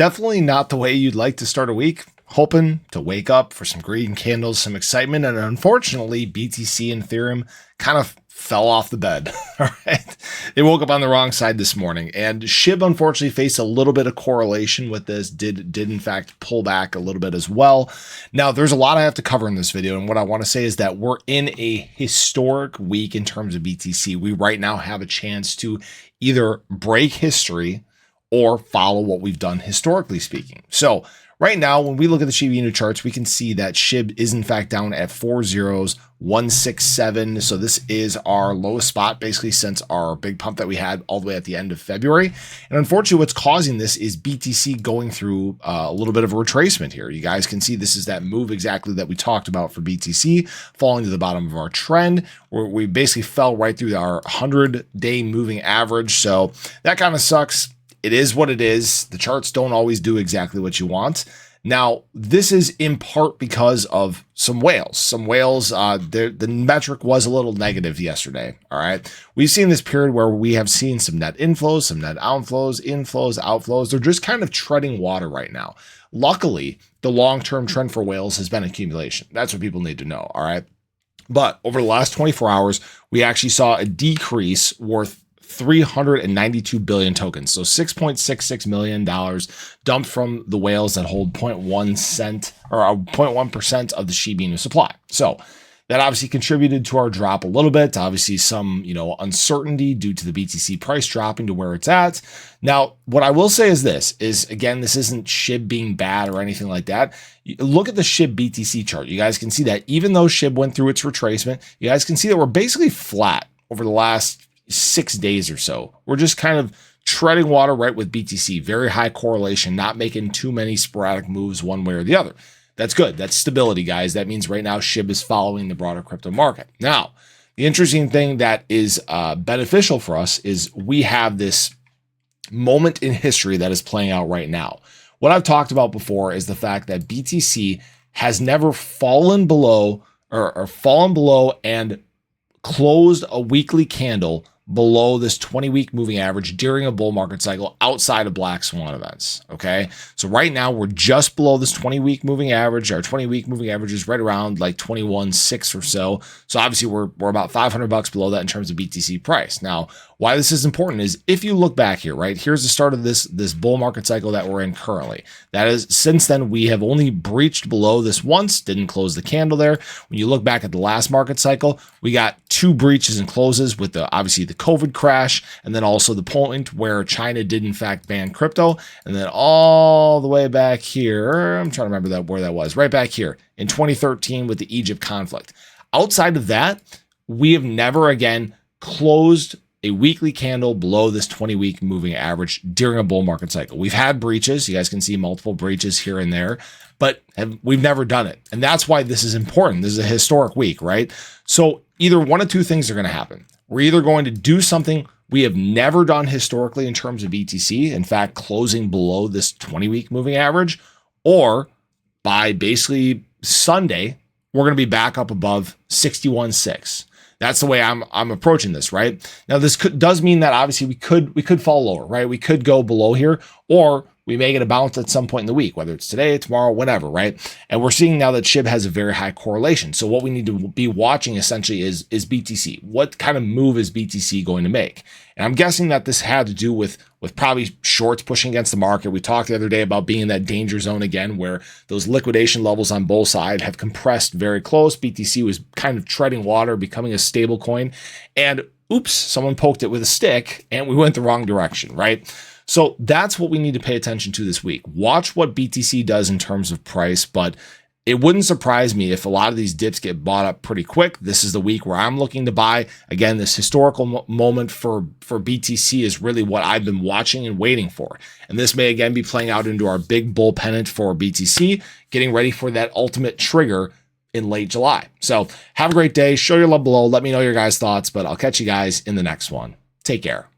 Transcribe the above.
Definitely not the way you'd like to start a week. Hoping to wake up for some green candles, some excitement, and unfortunately, BTC and Ethereum kind of fell off the bed. All right. They woke up on the wrong side this morning, and SHIB unfortunately faced a little bit of correlation with this, did in fact pull back a little bit as well. Now, there's a lot I have to cover in this video, and what I want to say is that we're in a historic week in terms of BTC. We right now have a chance to either break history or follow what we've done historically speaking. So right now, when we look at the Shiba Inu charts, we can see that SHIB is in fact down at 40167. So this is our lowest spot basically since our big pump that we had all the way at the end of February. And unfortunately, what's causing this is BTC going through a little bit of a retracement here. You guys can see this is that move exactly that we talked about for BTC, falling to the bottom of our trend, where we basically fell right through our 100-day moving average. So that kind of sucks. It is what it is. The charts don't always do exactly what you want. Now, this is in part because of some whales. Some whales, the metric was a little negative yesterday. All right. We've seen this period where we have seen some net inflows, some net outflows, inflows, outflows. They're just kind of treading water right now. Luckily, the long-term trend for whales has been accumulation. That's what people need to know. All right. But over the last 24 hours, we actually saw a decrease worth 392 billion tokens. So $6.66 million dumped from the whales that hold 0.1 cent or 0.1% of the Shiba Inu supply. So that obviously contributed to our drop a little bit. Obviously some, uncertainty due to the BTC price dropping to where it's at. Now, what I will say is this is, again, this isn't SHIB being bad or anything like that. Look at the SHIB BTC chart. You guys can see that even though SHIB went through its retracement, you guys can see that we're basically flat over the last 6 days or so. We're just kind of treading water right with BTC. Very high correlation, not making too many sporadic moves one way or the other. That's good. That's stability, guys. That means right now SHIB is following the broader crypto market. Now, the interesting thing that is beneficial for us is we have this moment in history that is playing out right now. What I've talked about before is the fact that BTC has never fallen below or fallen below and closed a weekly candle below this 20-week moving average during a bull market cycle outside of black swan events. Okay. So right now we're just below this 20-week moving average. Our 20-week moving average is right around like 21.6 or so. So obviously we're about $500 below that in terms of BTC price. Now, why this is important is if you look back here, right, here's the start of this bull market cycle that we're in currently. That is, since then, we have only breached below this once, didn't close the candle there. When you look back at the last market cycle, we got 2 breaches and closes with obviously the COVID crash, and then also the point where China did in fact ban crypto. And then all the way back here, I'm trying to remember where that was, right back here in 2013 with the Egypt conflict. Outside of that, we have never again closed a weekly candle below this 20-week moving average during a bull market cycle. We've had breaches. You guys can see multiple breaches here and there, but we've never done it. And that's why this is important. This is a historic week, right? So either one of two things are going to happen. We're either going to do something we have never done historically in terms of BTC, in fact, closing below this 20-week moving average, or by basically Sunday, we're going to be back up above 61.6. That's the way I'm approaching this, right? Now, this does mean that obviously we could fall lower, right? We could go below here, or we may get a bounce at some point in the week, whether it's today, tomorrow, whenever, right? And we're seeing now that SHIB has a very high correlation. So what we need to be watching essentially is BTC. What kind of move is BTC going to make? And I'm guessing that this had to do with probably shorts pushing against the market. We talked the other day about being in that danger zone again, where those liquidation levels on both sides have compressed very close. BTC was kind of treading water, becoming a stable coin. And oops, someone poked it with a stick and we went the wrong direction, right? So that's what we need to pay attention to this week. Watch what BTC does in terms of price, but it wouldn't surprise me if a lot of these dips get bought up pretty quick. This is the week where I'm looking to buy. Again, this historical moment for BTC is really what I've been watching and waiting for. And this may again be playing out into our big bull pennant for BTC, getting ready for that ultimate trigger in late July. So have a great day. Show your love below. Let me know your guys' thoughts, but I'll catch you guys in the next one. Take care.